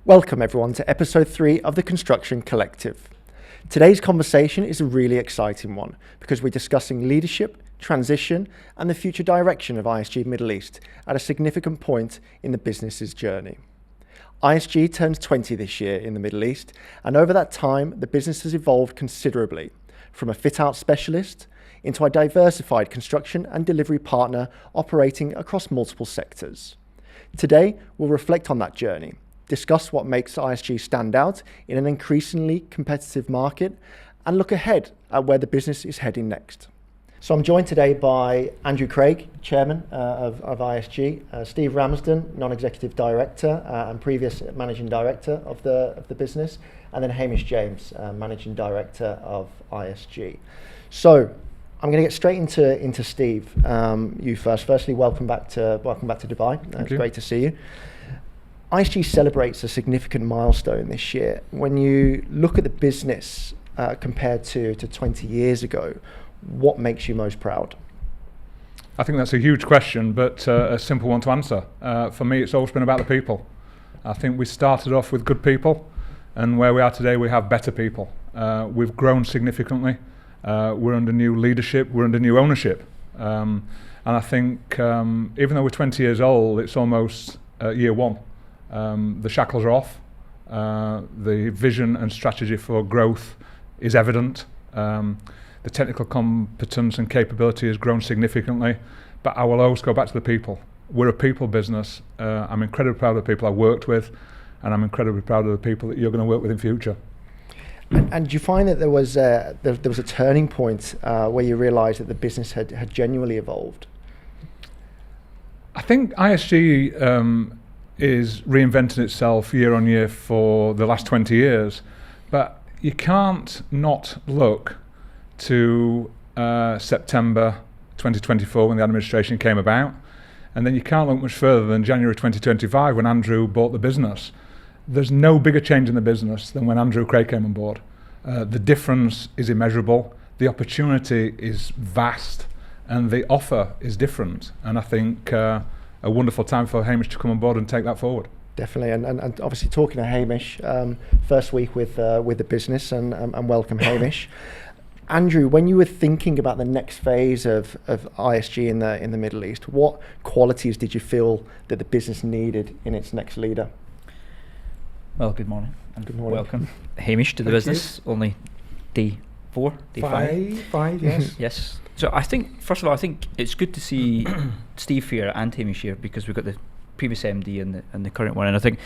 Welcome everyone to episode 3 of the Construction Collective. Today's conversation is a really exciting one because we're discussing leadership, transition and the future direction of ISG Middle East at a significant point in the business's journey. ISG turns 20 this year in the Middle East, and over that time the business has evolved considerably from a fit-out specialist into a diversified construction and delivery partner operating across multiple sectors. Today we'll reflect on that journey, discuss what makes ISG stand out in an increasingly competitive market, and look ahead at where the business is heading next. So I'm joined today by Andrew Craig, Chairman of ISG, Steve Ramsden, Non-Executive Director and previous Managing Director of the business, and then Hamish James, Managing Director of ISG. So I'm going to get straight into Steve. You first. Firstly, welcome back to Dubai. It's great to see you. ISG celebrates a significant milestone this year. When you look at the business compared to 20 years ago, what makes you most proud? I think that's a huge question, but a simple one to answer. For me, it's always been about the people. I think we started off with good people, and where we are today, we have better people. We've grown significantly. We're under new leadership, we're under new ownership. And I think even though we're 20 years old, it's almost year one. The shackles are off, the vision and strategy for growth is evident, the technical competence and capability has grown significantly, but I will always go back to the people. We're a people business. I'm incredibly proud of the people I worked with, and I'm incredibly proud of the people that you're going to work with in future. And do you find that there was a turning point where you realised that the business had genuinely evolved? I think ISG is reinventing itself year on year for the last 20 years, but you can't not look to September 2024 when the administration came about, and then you can't look much further than January 2025 when Andrew bought the business. There's no bigger change in the business than when Andrew Craig came on board. The difference is immeasurable, the opportunity is vast, and the offer is different, and I think a wonderful time for Hamish to come on board and take that forward. Definitely, and obviously talking to Hamish, first week with the business, and welcome Hamish. Andrew, when you were thinking about the next phase of ISG in the Middle East, what qualities did you feel that the business needed in its next leader? Well, good morning. And good morning. Welcome, Hamish, to the business. Only day 4, day 5. Yes. Yes. So I think, first of all, I think it's good to see Steve here and Hamish here, because we've got the previous MD and the current one, and I think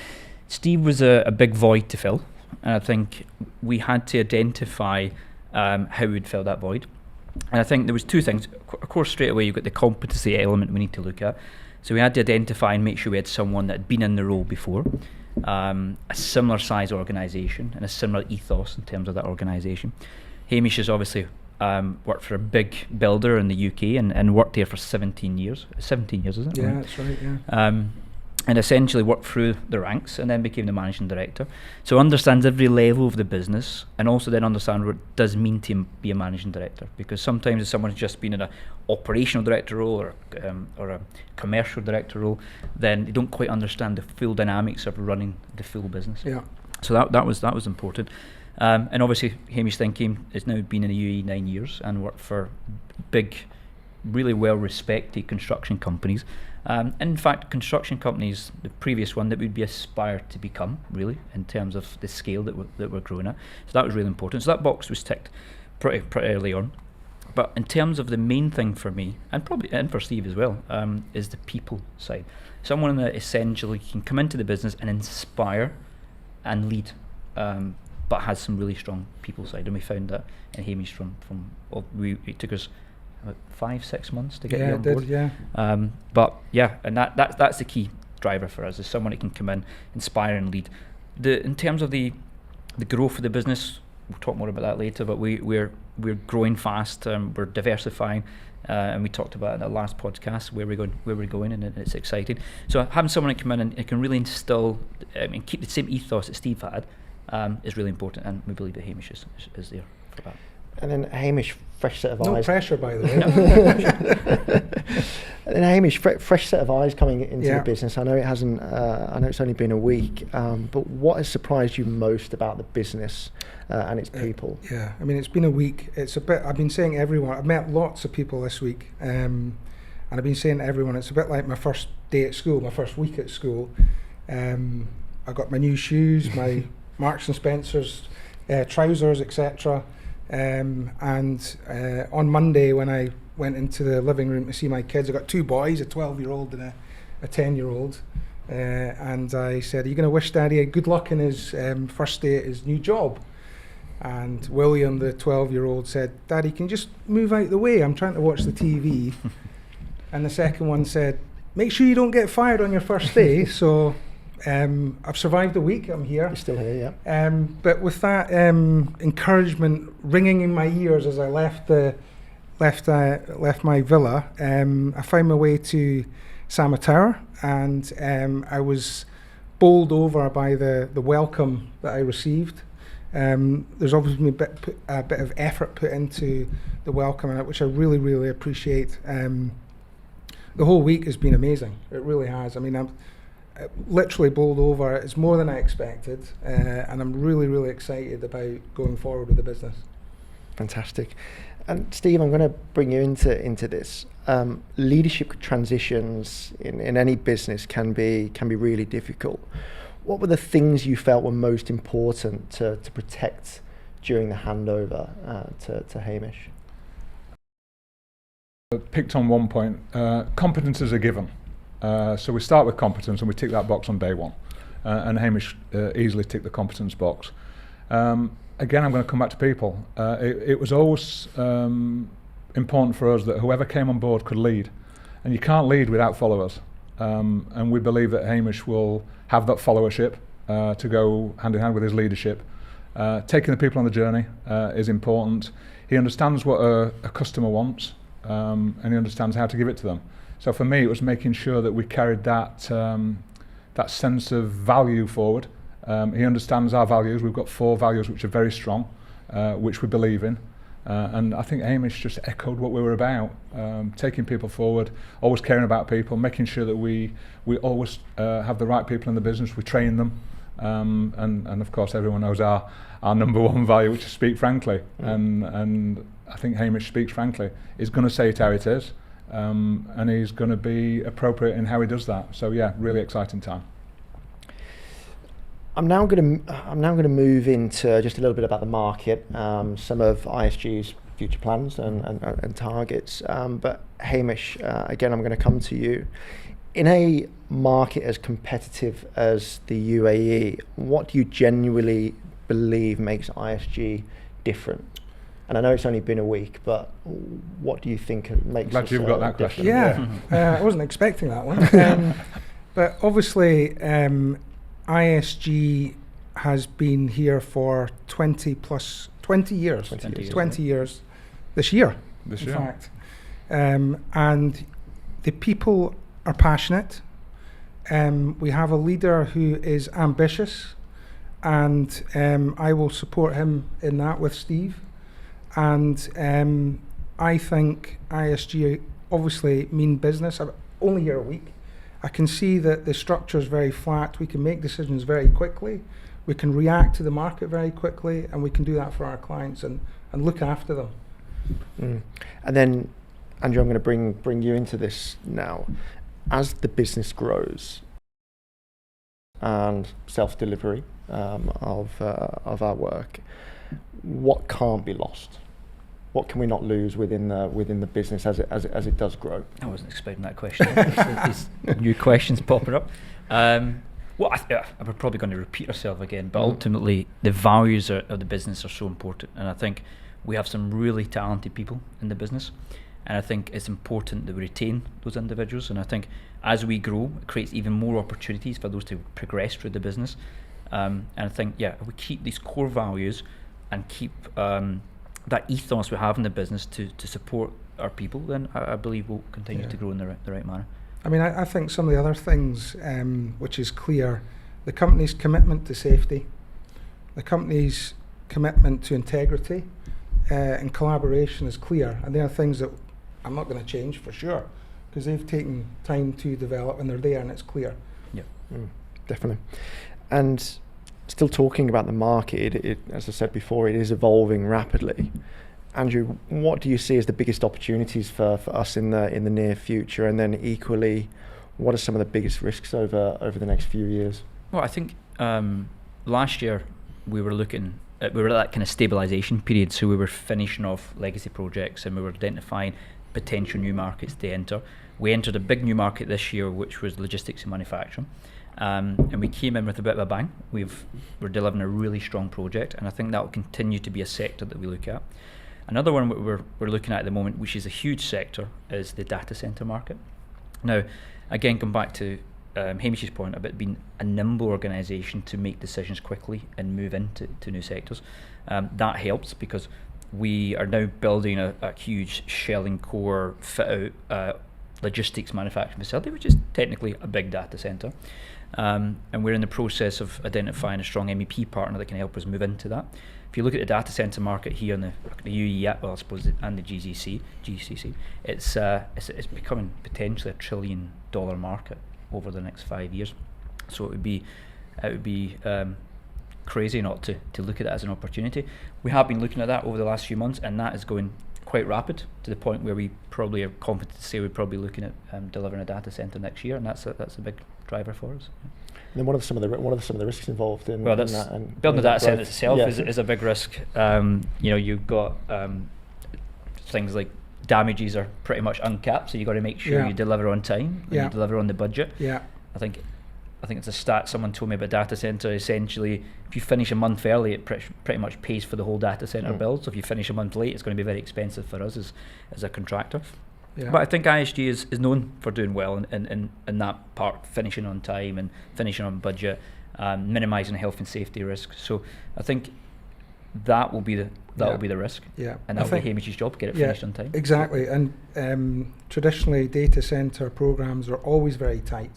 Steve was a big void to fill, and I think we had to identify how we'd fill that void. And I think there was two things. Of course, straight away you've got the competency element we need to look at. So we had to identify and make sure we had someone that had been in the role before, a similar size organisation and a similar ethos in terms of that organisation. Hamish has obviously worked for a big builder in the UK and worked there for 17 years. 17 years, isn't it? Yeah, that's right, yeah. And essentially worked through the ranks and then became the managing director. So understands every level of the business, and also then understands what it does mean to be a managing director. Because sometimes if someone's just been in an operational director role or a commercial director role, then they don't quite understand the full dynamics of running the full business. Yeah. So that was important. And obviously Hamish then has now been in the UAE 9 years and worked for big, really well respected construction companies. And in fact, construction companies, the previous one that we'd be aspired to become, really, in terms of the scale that we're growing at. So that was really important. So that box was ticked pretty early on. But in terms of the main thing for me, and for Steve as well, is the people side. Someone that essentially can come into the business and inspire and lead, but has some really strong people side. And we found that in Hamish it took us about 5-6 months to get you on board. Yeah. But yeah, and that's the key driver for us, is someone that can come in, inspire and lead. In terms of the growth of the business, we'll talk more about that later, but we're growing fast, we're diversifying, and we talked about in the last podcast where we're going, and it's exciting. So having someone that come in and can really instill and keep the same ethos that Steve had is really important, and we believe that Hamish is there for that. And then Hamish, fresh set of eyes. No pressure, by the way. And Hamish, fresh set of eyes coming into the business. I know it hasn't. I know it's only been a week. But what has surprised you most about the business and its people? Yeah, I mean, it's been a week. It's a bit. I've been saying to everyone. I've met lots of people this week, and I've been saying to everyone, it's a bit like my first day at school, my first week at school. I got my new shoes, my Marks and Spencer's trousers, etc. And on Monday, when I went into the living room to see my kids, I got two boys, a 12-year-old and a 10-year-old. And I said, "Are you going to wish Daddy good luck in his first day at his new job?" And William, the 12-year-old, said, "Daddy, can you just move out the way? I'm trying to watch the TV." And the second one said, "Make sure you don't get fired on your first day." So I've survived a week. I'm here. You're still here, yeah. But with that encouragement ringing in my ears as I left my villa, I found my way to Sama Tower, and I was bowled over by the welcome that I received. There's obviously been a bit of effort put into the welcome, which I really, really appreciate. The whole week has been amazing. It really has. I mean, I'm literally bowled over. It's more than I expected, and I'm really, really excited about going forward with the business. Fantastic. And Steve, I'm going to bring you into this. Leadership transitions in any business can be really difficult. What were the things you felt were most important to protect during the handover to Hamish? Picked on one point, competence is a given. So we start with competence and we tick that box on day one. And Hamish easily ticked the competence box. Again, I'm going to come back to people. It was always important for us that whoever came on board could lead. And you can't lead without followers. And we believe that Hamish will have that followership to go hand in hand with his leadership. Taking the people on the journey is important. He understands what a customer wants, and he understands how to give it to them. So for me, it was making sure that we carried that sense of value forward. He understands our values. We've got 4 values which are very strong, which we believe in. And I think Hamish just echoed what we were about, taking people forward, always caring about people, making sure that we always have the right people in the business, we train them. And of course everyone knows our number one value, which is speak frankly. And I think Hamish speaks frankly. He's going to say it how it is, and he's going to be appropriate in how he does that. So yeah, really exciting time. I'm now going to move into just a little bit about the market, some of ISG's future plans and targets. But Hamish, again, I'm going to come to you. In a market as competitive as the UAE, what do you genuinely believe makes ISG different? And I know it's only been a week, but what do you think makes Glad you've got that question. Yeah, I wasn't expecting that one. But obviously, ISG has been here for 20 years. 20 years this year, in fact. And the people are passionate. We have a leader who is ambitious, and I will support him in that with Steve. And I think ISG obviously mean business. I'm only here a week. I can see that the structure is very flat. We can make decisions very quickly. We can react to the market very quickly, and we can do that for our clients and look after them. And then, Andrew, I'm going to bring you into this now. As the business grows and self-delivery of our work, what can't be lost? What can we not lose within the business as it does grow? I wasn't expecting that question. These new questions popping up. I'm probably going to repeat ourselves again, but ultimately the values of the business are so important, and I think we have some really talented people in the business, and I think it's important that we retain those individuals. And I think as we grow, it creates even more opportunities for those to progress through the business. And I think, if we keep these core values and keep that ethos we have in the business to support our people, then I believe we'll continue to grow in the right manner. I mean, I think some of the other things, which is clear, the company's commitment to safety, the company's commitment to integrity and collaboration is clear, and they are things that I'm not going to change for sure. because they've taken time to develop and they're there and it's clear. Yeah, definitely. And still talking about the market, it, as I said before, it is evolving rapidly. Andrew, what do you see as the biggest opportunities for us in the near future? And then equally, what are some of the biggest risks over the next few years? Well, I think last year we were looking at, we were at that kind of stabilisation period, so we were finishing off legacy projects and we were identifying potential new markets to enter. We entered a big new market this year, which was logistics and manufacturing. And we came in with a bit of a bang. We're delivering a really strong project, and I think that will continue to be a sector that we look at. Another one we're looking at the moment, which is a huge sector, is the data centre market. Now, again, come back to Hamish's point about being a nimble organisation to make decisions quickly and move into new sectors. That helps because we are now building a huge shell and core fit out logistics manufacturing facility, which is technically a big data centre. And we're in the process of identifying a strong MEP partner that can help us move into that. If you look at the data centre market here in the UAE, well, I suppose, and the GCC, it's becoming potentially $1 trillion market over the next 5 years. So it would be crazy not to look at it as an opportunity. We have been looking at that over the last few months, and that is going quite rapid to the point where we probably are confident to say we're probably looking at delivering a data centre next year, and that's a big driver for us. And then what are some of the risks involved in, well, in that? And building a data centre growth? itself Yeah. is a big risk. You've got things like damages are pretty much uncapped, so you've got to make sure you deliver on time and you deliver on the budget. Yeah. I think it's a stat someone told me about data centre. Essentially, if you finish a month early, it pretty much pays for the whole data centre build. So if you finish a month late, it's going to be very expensive for us as a contractor. Yeah. But I think ISG is known for doing well in that part, finishing on time and finishing on budget, minimising health and safety risks. So I think that will be the risk. Yeah. And that will be Hamish's job, get it finished on time. Exactly. And traditionally, data centre programmes are always very tight.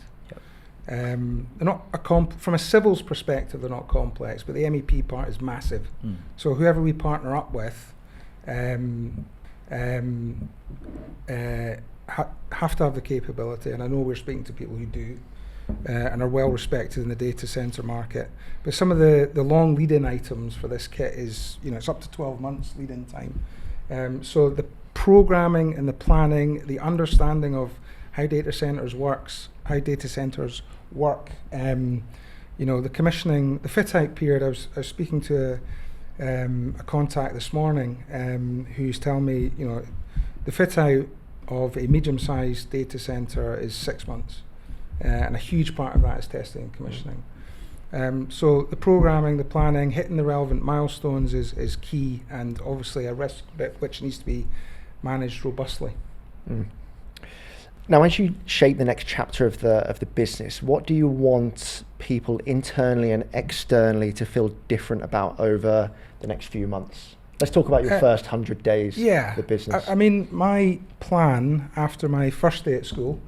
They're not from a civils perspective, they're not complex, but the MEP part is massive. So whoever we partner up with have to have the capability, and I know we're speaking to people who do and are well respected in the data centre market. But some of the long lead-in items for this kit is, it's up to 12 months lead-in time. So the programming and the planning, the understanding of how data centres work, the commissioning, the fit-out period. I was speaking to a contact this morning who's telling me, the fit-out of a medium-sized data centre is 6 months, and a huge part of that is testing and commissioning. So the programming, the planning, hitting the relevant milestones is key, and obviously a risk bit which needs to be managed robustly. Now, as you shape the next chapter of the business, what do you want people internally and externally to feel different about over the next few months? Let's talk about your first 100 days of the business. I mean, my plan after my first day at school,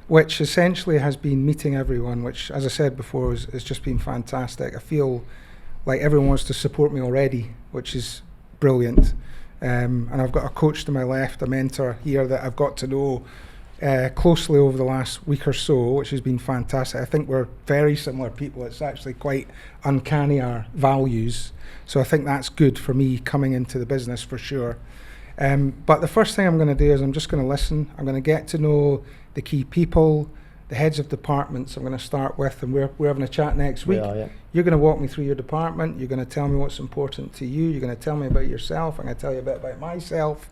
which essentially has been meeting everyone, which, as I said before, has just been fantastic. I feel like everyone wants to support me already, which is brilliant. And I've got a coach to my left, a mentor here that I've got to know closely over the last week or so, which has been fantastic. I think we're very similar people. It's actually quite uncanny, our values. So I think that's good for me coming into the business for sure. But the first thing I'm going to do is I'm just going to listen. I'm going to get to know the key people, the heads of departments I'm going to start with, and we're having a chat next week. You're going to walk me through your department. You're going to tell me what's important to you. You're going to tell me about yourself. I'm going to tell you a bit about myself.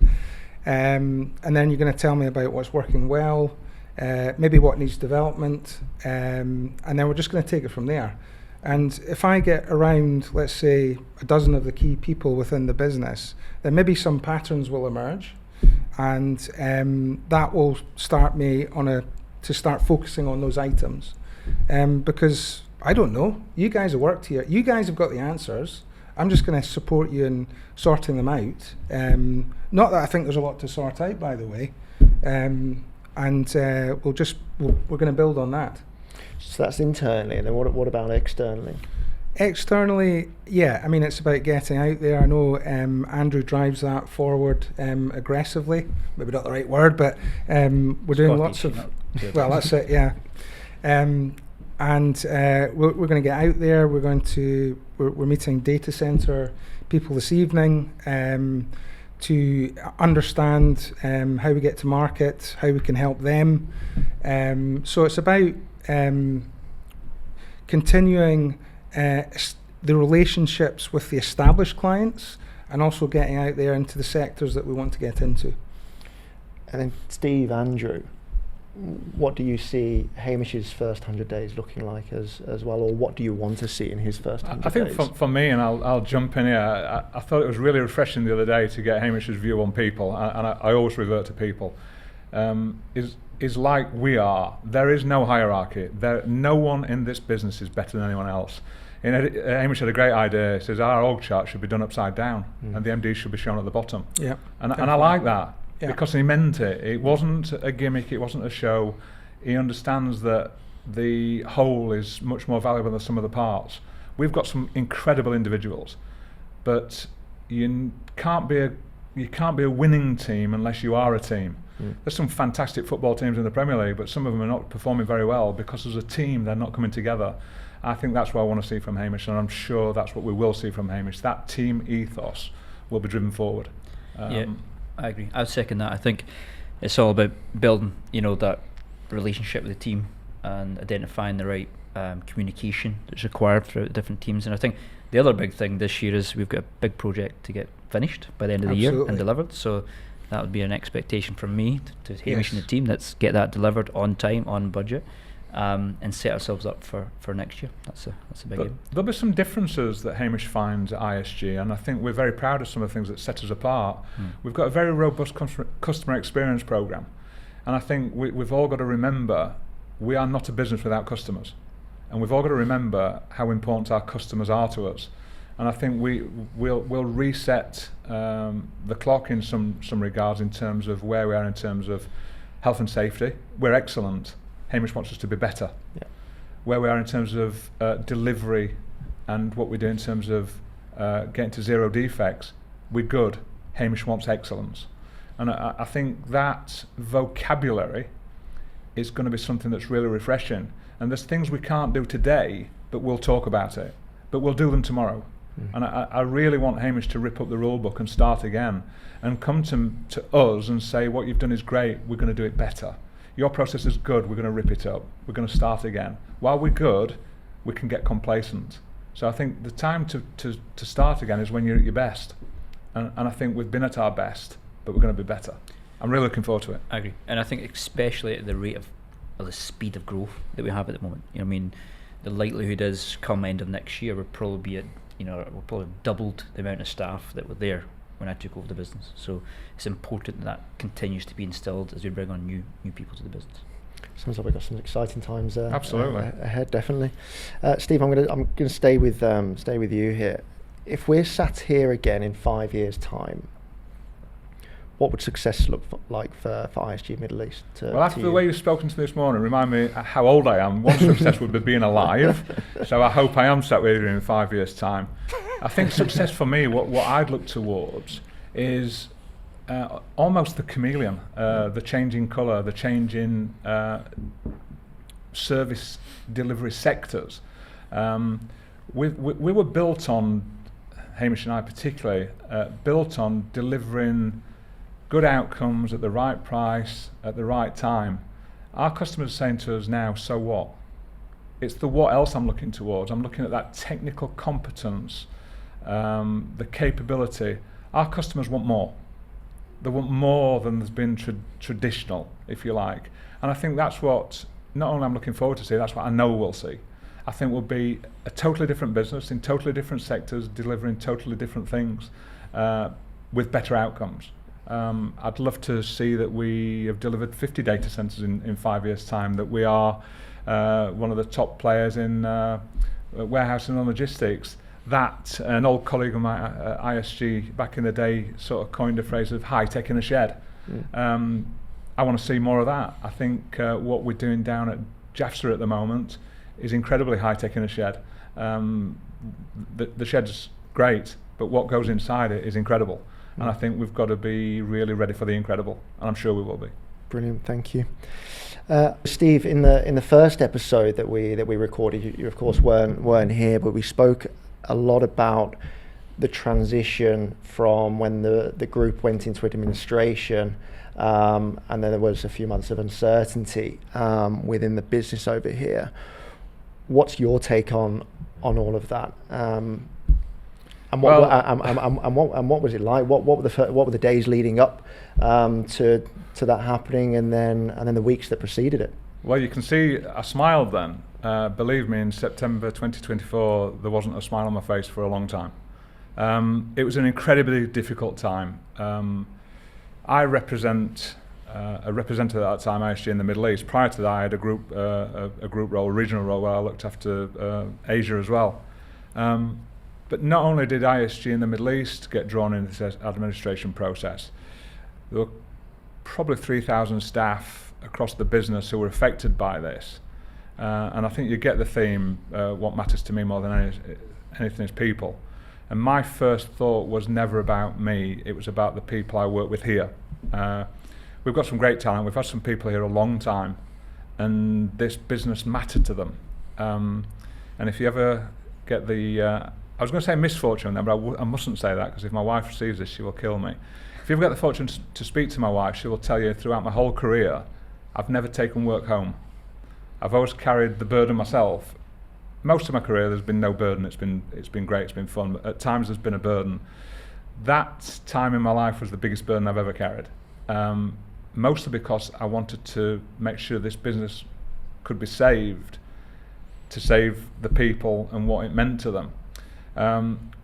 And then you're going to tell me about what's working well, maybe what needs development, and then we're just going to take it from there. And if I get around, let's say, a dozen of the key people within the business, then maybe some patterns will emerge, and that will start me to start focusing on those items. Because I don't know, you guys have worked here, you guys have got the answers. I'm just going to support you in sorting them out. Not that I think there's a lot to sort out, by the way. And we're going to build on that. So that's internally, and then what about externally? Externally, yeah, I mean, it's about getting out there. I know Andrew drives that forward aggressively, maybe not the right word, but we're doing lots of, well, that's it, yeah. And we're going to get out there. We're meeting data center people this evening to understand how we get to market, how we can help them. So it's about continuing the relationships with the established clients and also getting out there into the sectors that we want to get into. And then Steve, Andrew, what do you see Hamish's first 100 days looking like as well, or what do you want to see in his first 100 days? I think for me, and I'll jump in here, I thought it was really refreshing the other day to get Hamish's view on people, and I always revert to people. Is like we are. There is no hierarchy. No one in this business is better than anyone else. Hamish had a great idea. He says our org chart should be done upside down, and the MD should be shown at the bottom. Yeah, and I like that because he meant it. It wasn't a gimmick. It wasn't a show. He understands that the whole is much more valuable than some of the parts. We've got some incredible individuals, but you can't be a winning team unless you are a team. There's some fantastic football teams in the Premier League, but some of them are not performing very well because as a team they're not coming together. I think that's what I want to see from Hamish, and I'm sure that's what we will see from Hamish. That team ethos will be driven forward. Yeah, I agree. I would second that. I think it's all about building, that relationship with the team and identifying the right communication that's required throughout the different teams. And I think the other big thing this year is we've got a big project to get finished by the end of the year and delivered. So that would be an expectation from me to Hamish and the team. Let's get that delivered on time, on budget, and set ourselves up for next year. That's a big aim. There'll be some differences that Hamish finds at ISG, and I think we're very proud of some of the things that set us apart. We've got a very robust customer experience program, and I think we've all got to remember we are not a business without customers, and we've all got to remember how important our customers are to us. And I think we'll reset the clock in some regards in terms of where we are in terms of health and safety. We're excellent. Hamish wants us to be better. Yeah. Where we are in terms of delivery and what we do in terms of getting to zero defects, we're good. Hamish wants excellence. And I think that vocabulary is going to be something that's really refreshing. And there's things we can't do today, but we'll talk about it. But we'll do them tomorrow. And I really want Hamish to rip up the rule book and start again and come to us and say, what you've done is great, we're going to do it better. Your process is good, we're going to rip it up, we're going to start again. While we're good, we can get complacent. So I think the time to start again is when you're at your best. And I think we've been at our best, but we're going to be better. I'm really looking forward to it. I agree. And I think especially at the rate of the speed of growth that we have at the moment. The likelihood is come end of next year we'll probably be at we'll probably have doubled the amount of staff that were there when I took over the business. So it's important that continues to be instilled as we bring on new people to the business. Sounds like we've got some exciting times absolutely ahead, definitely. Steve, I'm going to stay with you here. If we're sat here again in 5 years' time, what would success look like for ISG Middle East? Well, after the way you've spoken to me this morning, remind me how old I am. One success would be being alive. So I hope I am sat with you in 5 years' time. I think success for me, what I'd look towards is almost the chameleon, the change in colour, the change in service delivery sectors. We were built on, Hamish and I particularly, built on delivering good outcomes at the right price, at the right time. Our customers are saying to us now, so what? It's the what else I'm looking towards. I'm looking at that technical competence, the capability. Our customers want more. They want more than has been traditional, if you like. And I think that's what, not only I'm looking forward to see, that's what I know we'll see. I think we'll be a totally different business in totally different sectors, delivering totally different things with better outcomes. I'd love to see that we have delivered 50 data centres in 5 years' time, that we are one of the top players in warehousing and logistics. That, an old colleague of mine at ISG back in the day sort of coined a phrase of high tech in a shed. I want to see more of that. I think what we're doing down at JAFSA at the moment is incredibly high tech in a shed. the shed's great, but what goes inside it is incredible. And I think we've got to be really ready for the incredible, and I'm sure we will be. Brilliant, thank you. Steve, in the first episode that we recorded, you of course weren't here, but we spoke a lot about the transition from when the group went into administration, and then there was a few months of uncertainty within the business over here. What's your take on all of that? And what was it like? What were the days leading up to that happening, and then the weeks that preceded it? Well, you can see I smiled then. Believe me, in September 2024, there wasn't a smile on my face for a long time. It was an incredibly difficult time. I represent a representative at that time, ISG in the Middle East. Prior to that, I had a group role, a regional role, where I looked after Asia as well. But not only did ISG in the Middle East get drawn into this administration process, there were probably 3,000 staff across the business who were affected by this. And I think you get the theme, what matters to me more than anything is people. And my first thought was never about me, it was about the people I work with here. We've got some great talent, we've had some people here a long time, and this business mattered to them. And if you ever get the, I was going to say misfortune then, but I mustn't say that, because if my wife receives this, she will kill me. If you ever get the fortune to speak to my wife, she will tell you throughout my whole career, I've never taken work home. I've always carried the burden myself. Most of my career there's been no burden, it's been great, it's been fun, but at times there's been a burden. That time in my life was the biggest burden I've ever carried. Mostly because I wanted to make sure this business could be saved, to save the people and what it meant to them.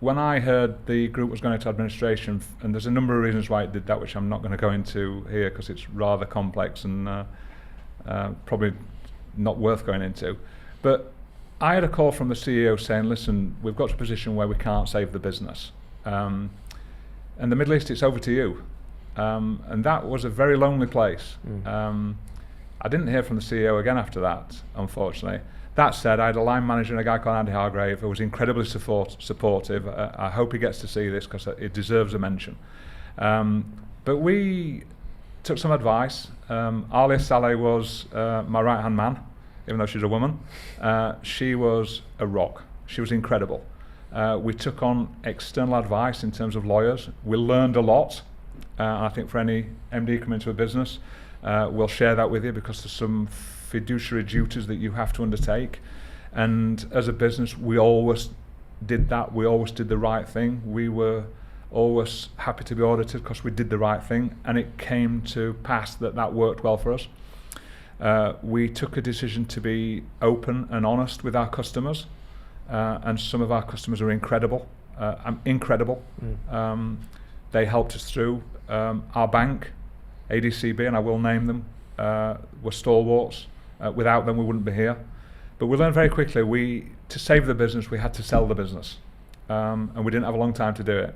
When I heard the group was going into administration, and there's a number of reasons why it did that, which I'm not going to go into here because it's rather complex and probably not worth going into, but I had a call from the CEO saying, listen, we've got to a position where we can't save the business. And the Middle East, it's over to you. And that was a very lonely place. I didn't hear from the CEO again after that, unfortunately. That said, I had a line manager and a guy called Andy Hargrave who was incredibly supportive. I hope he gets to see this because it deserves a mention. But we took some advice. Alia Saleh was my right-hand man, even though she's a woman. She was a rock. She was incredible. We took on external advice in terms of lawyers. We learned a lot. I think for any MD coming into a business, we'll share that with you because there's some fiduciary duties that you have to undertake. And as a business, we always did that. We always did the right thing. We were always happy to be audited because we did the right thing, and it came to pass that worked well for us. We took a decision to be open and honest with our customers, and some of our customers are incredible. They helped us through. Our bank, ADCB, and I will name them, were stalwarts. Without them, we wouldn't be here. But we learned very quickly, to save the business, we had to sell the business. And we didn't have a long time to do it.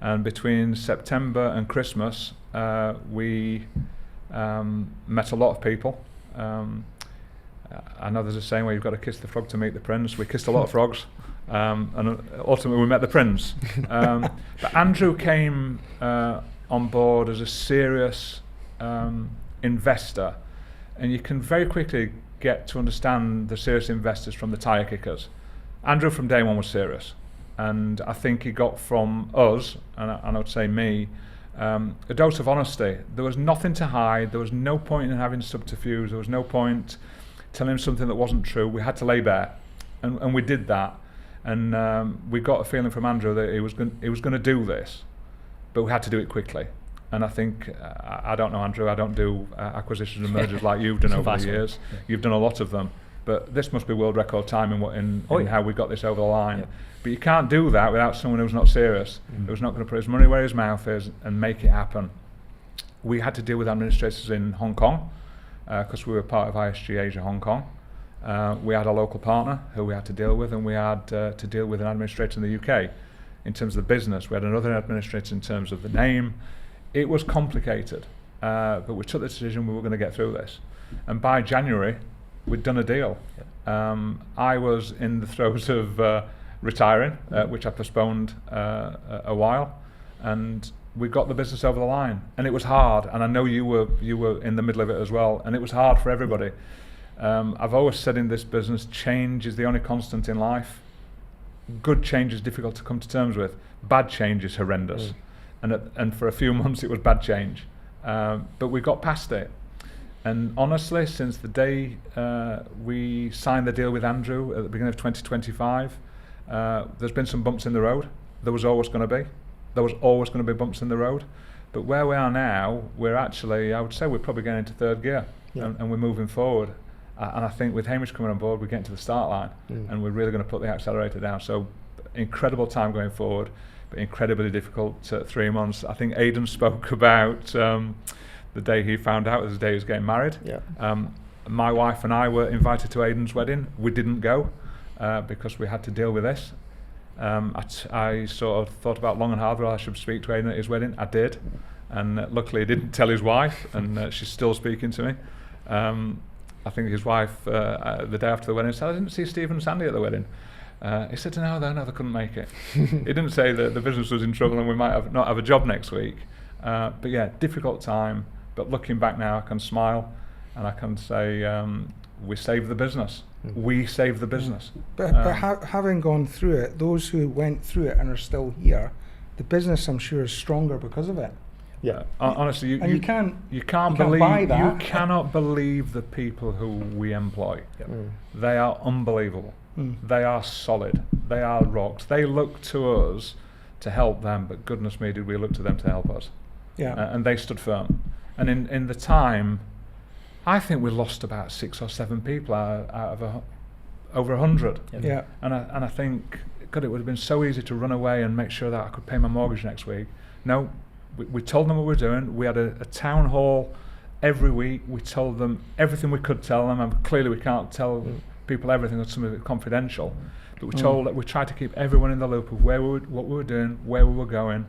And between September and Christmas, we met a lot of people. I know there's a saying where you've got to kiss the frog to meet the prince. We kissed a lot of frogs, and ultimately we met the prince. But Andrew came on board as a serious investor, and you can very quickly get to understand the serious investors from the tire kickers. Andrew from day one was serious, and I think he got from us, and I would say me, a dose of honesty. There was nothing to hide, there was no point in having subterfuge, there was no point telling him something that wasn't true. We had to lay bare, and we did that, and we got a feeling from Andrew that he was going to do this, but we had to do it quickly. And I think, I don't know, Andrew, I don't do acquisitions and mergers like you've done over the years. Yeah. You've done a lot of them, but this must be world record time in how we got this over the line. Yeah. But you can't do that without someone who's not serious, who's not going to put his money where his mouth is and make it happen. We had to deal with administrators in Hong Kong, because we were part of ISG Asia Hong Kong. We had a local partner who we had to deal with, and we had to deal with an administrator in the UK. In terms of the business, we had another administrator in terms of the name. It was complicated, but we took the decision we were going to get through this. And by January, we'd done a deal. I was in the throes of retiring, which I postponed a while, and we got the business over the line, and it was hard. And I know you were in the middle of it as well, and it was hard for everybody. I've always said in this business, change is the only constant in life. Good change is difficult to come to terms with. Bad change is horrendous, and for a few months it was bad change, but we got past it. And honestly, since the day we signed the deal with Andrew at the beginning of 2025, there's been some bumps in the road. There was always going to be. There was always going to be bumps in the road. But where we are now, we're actually, I would say we're probably getting into third gear, and we're moving forward. And I think with Hamish coming on board, we're getting to the start line, and we're really going to put the accelerator down. So incredible time going forward, but incredibly difficult 3 months. I think Aidan spoke about the day he found out was the day he was getting married. My wife and I were invited to Aidan's wedding. We didn't go because we had to deal with this. I sort of thought about long and hard whether I should speak to Aidan at his wedding. I did, and luckily he didn't tell his wife, and she's still speaking to me. I think his wife, the day after the wedding, said, "I didn't see Steve and Sandy at the wedding." He said, no, they couldn't make it. He didn't say that the business was in trouble and we might not have a job next week. But yeah, difficult time. But looking back now, I can smile and I can say, we saved the business. We saved the business. But having gone through it, those who went through it and are still here, the business, I'm sure, is stronger because of it. Yeah. Honestly, you cannot believe the people who we employ. They are unbelievable. They are solid. They are rocks. They look to us to help them, but goodness me, did we look to them to help us? And they stood firm. And in the time, I think we lost about 6 or 7 people out of over 100. And I think, God, it would have been so easy to run away and make sure that I could pay my mortgage next week. No. We told them what we were doing. We had a town hall every week. We told them everything we could tell them, and clearly we can't tell people everything, because some of it confidential. But we tried to keep everyone in the loop of what we were doing, where we were going.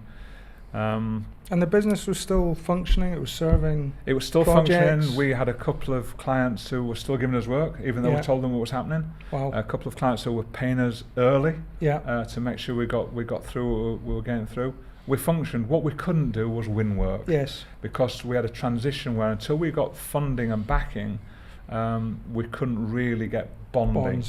And the business was still functioning. It was serving. It was still projects. Functioning. We had a couple of clients who were still giving us work, even though we told them what was happening. Wow. A couple of clients who were paying us early. To make sure we got through what we were getting through. We functioned. What we couldn't do was win work. Yes. Because we had a transition where until we got funding and backing, we couldn't really get bonding.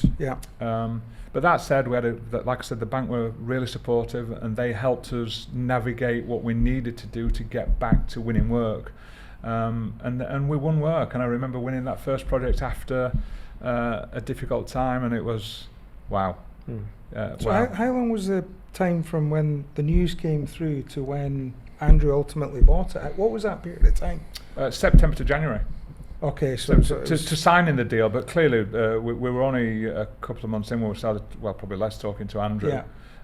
Bonds. But that said, like I said, the bank were really supportive, and they helped us navigate what we needed to do to get back to winning work. And we won work. And I remember winning that first project after a difficult time, and it was wow. So how long was the time from when the news came through to when Andrew ultimately bought it? What was that period of time? September to January. Okay, so to signing the deal, but clearly we were only a couple of months in when we started, probably less talking to Andrew.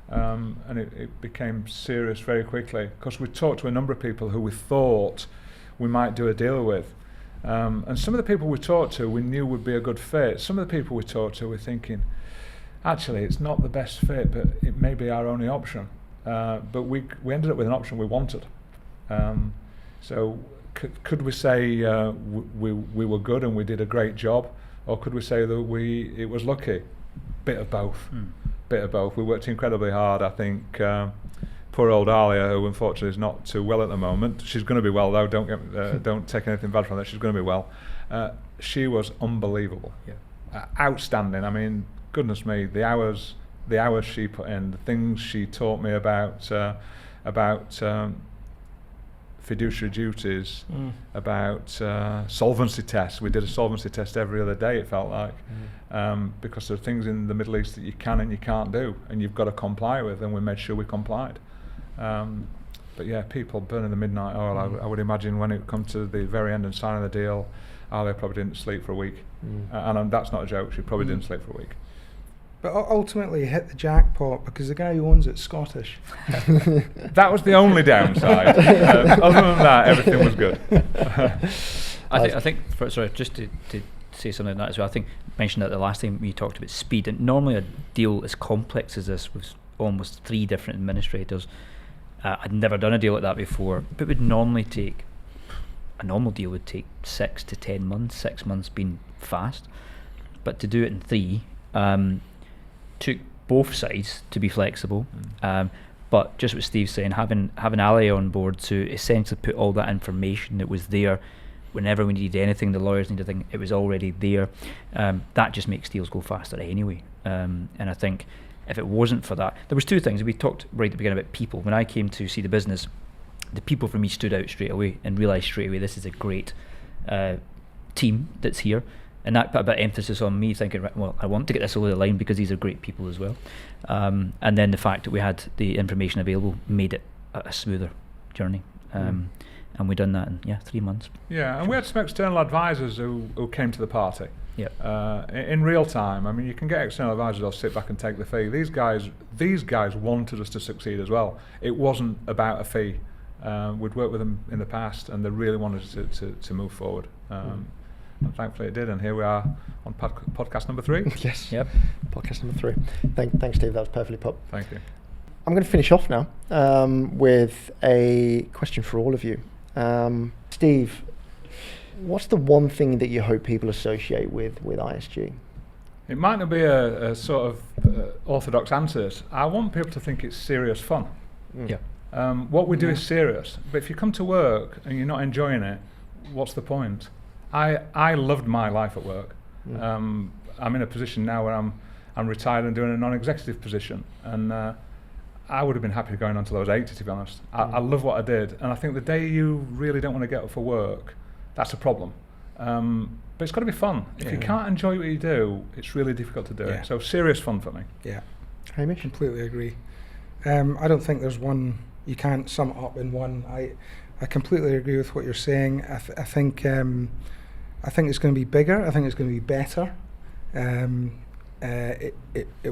And it became serious very quickly, because we talked to a number of people who we thought we might do a deal with. And some of the people we talked to we knew would be a good fit. Some of the people we talked to were thinking, actually, it's not the best fit, but it may be our only option. But we ended up with an option we wanted. So could we say we were good and we did a great job, or could we say that it was lucky? Bit of both. Bit of both. We worked incredibly hard. I think poor old Alia, who unfortunately is not too well at the moment. She's going to be well though. Don't take anything bad from that. She's going to be well. She was unbelievable. Outstanding. I mean, goodness me, the hours she put in, the things she taught me about fiduciary duties, about solvency tests. We did a solvency test every other day, it felt like, because there are things in the Middle East that you can and you can't do, and you've got to comply with, and we made sure we complied. But yeah, people burning the midnight oil. I would imagine when it come to the very end and signing the deal, Alia probably didn't sleep for a week. And that's not a joke, she probably didn't sleep for a week. But ultimately, you hit the jackpot because the guy who owns it's Scottish. That was the only downside. Other than that, everything was good. I think just to say something on that as well, I think I mentioned that the last time we talked about speed, and normally a deal as complex as this with almost 3 different administrators, I'd never done a deal like that before, but would normally take, a normal deal would take 6 to 10 months, 6 months being fast, but to do it in 3, took both sides to be flexible. But just what Steve's saying, having Ali on board to essentially put all that information that was there whenever we needed anything, the lawyers needed anything, it was already there. That just makes deals go faster anyway. And I think if it wasn't for that, there was two things. We talked right at the beginning about people. When I came to see the business, the people for me stood out straight away and realised straight away this is a great team that's here. And that put a bit of emphasis on me thinking, right, well, I want to get this over the line because these are great people as well. And then the fact that we had the information available made it a smoother journey. And we done that in 3 months. Yeah, and we had some external advisors who came to the party. In real time. I mean, you can get external advisors who'll sit back and take the fee. These guys wanted us to succeed as well. It wasn't about a fee. We'd worked with them in the past, and they really wanted us to move forward. And thankfully it did, and here we are on podcast number 3. Yes. Yep. Podcast number 3. Thanks, Steve. That was perfectly put. Thank you. I'm going to finish off now with a question for all of you. Steve, what's the one thing that you hope people associate with ISG? It might not be a sort of orthodox answer. I want people to think it's serious fun. Yeah. What we do is serious, but if you come to work and you're not enjoying it, what's the point? I loved my life at work. I'm in a position now where I'm retired and doing a non-executive position, and I would have been happy going on till I was 80, to be honest. I love what I did, and I think the day you really don't want to get up for work, that's a problem. But it's got to be fun. If you can't enjoy what you do, it's really difficult to do it. So serious fun for me. Yeah. Hamish? Completely agree. I don't think there's one, you can't sum it up in one. I completely agree with what you're saying. I think it's going to be bigger. I think it's going to be better. It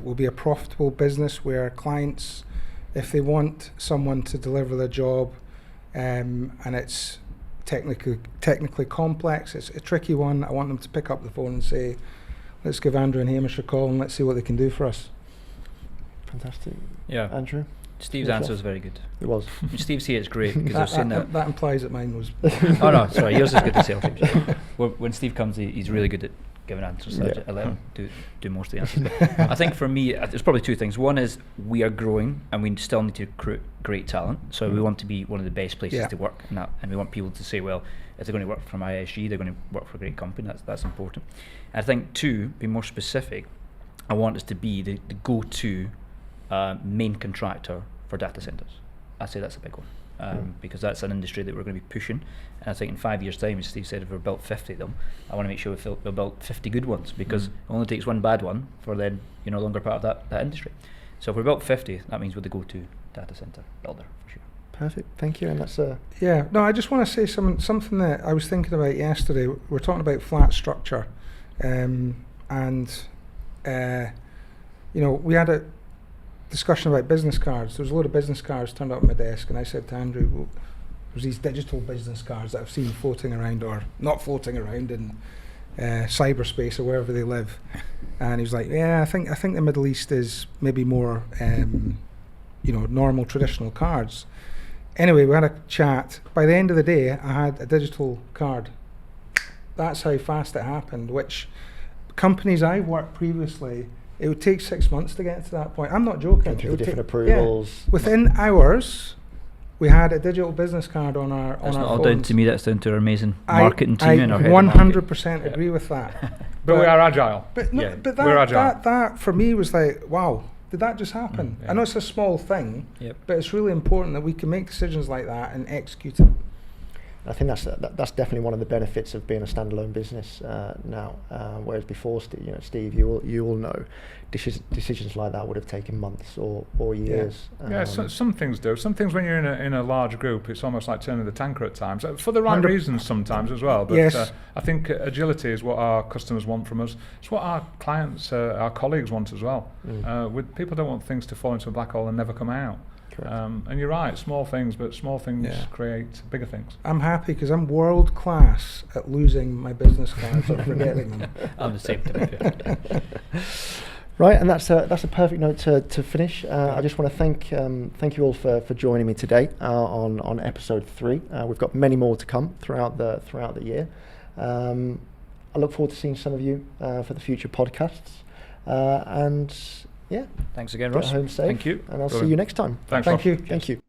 will be a profitable business where clients, if they want someone to deliver the job, and it's technically complex, it's a tricky one, I want them to pick up the phone and say, let's give Andrew and Hamish a call and let's see what they can do for us. Fantastic. Yeah. Andrew? Steve's answer was very good. It was. Steve's here, it's great because I've seen that. That implies that mine was. Oh no, sorry, yours is good to say. When Steve comes, he's really good at giving answers. So I let him do most of the answers. But I think for me, there's probably two things. One is we are growing and we still need to recruit great talent. So we want to be one of the best places to work, and we want people to say, well, if they're going to work from ISG, they're going to work for a great company. That's important. I think two, be more specific. I want us to be the go-to main contractor for data centers. I say that's a big one because that's an industry that we're going to be pushing. And I think in 5 years' time, as Steve said, if we've built 50 of them, I want to make sure we've built 50 good ones because it only takes one bad one for then you're no longer part of that industry. So if we're built 50, that means we're the go-to data center builder for sure. Perfect, thank you. And that's I just want to say something that I was thinking about yesterday. We're talking about flat structure, and we had a discussion about business cards. There was a load of business cards turned up on my desk, and I said to Andrew, well, there's these digital business cards that I've seen floating around, or not floating around in cyberspace or wherever they live. And he was like, yeah, I think the Middle East is maybe more normal traditional cards. Anyway, we had a chat. By the end of the day, I had a digital card. That's how fast it happened, which companies I worked previously, it would take 6 months to get to that point. I'm not joking. Through the different approvals. Yeah. Within hours, we had a digital business card on our That's on not our all phones. down to me, that's down to our amazing marketing team and our head 100% agree with that. But we are agile. But no, Yeah. but We're agile. that for me was like, wow, did that just happen? I know it's a small thing, but it's really important that we can make decisions like that and execute it. I think that's definitely one of the benefits of being a standalone business now. Whereas before, Steve, you all know, decisions like that would have taken months or years. Some things do. Some things when you're in a large group, it's almost like turning the tanker at times, for the right reasons sometimes as well. But I think agility is what our customers want from us. It's what our clients, our colleagues want as well. People don't want things to fall into a black hole and never come out. And you're right, small things, but small things create bigger things. I'm happy because I'm world class at losing my business cards or forgetting them. I'm the same, to be fair. Right, and that's a perfect note to finish. I just want to thank you all for joining me today on episode 3. We've got many more to come throughout the year. I look forward to seeing some of you for the future podcasts. And Yeah. Thanks again, Get Ross. home safe. Thank you. And I'll see Brilliant. you next time. Thanks, Thank Ross. you. Thank you.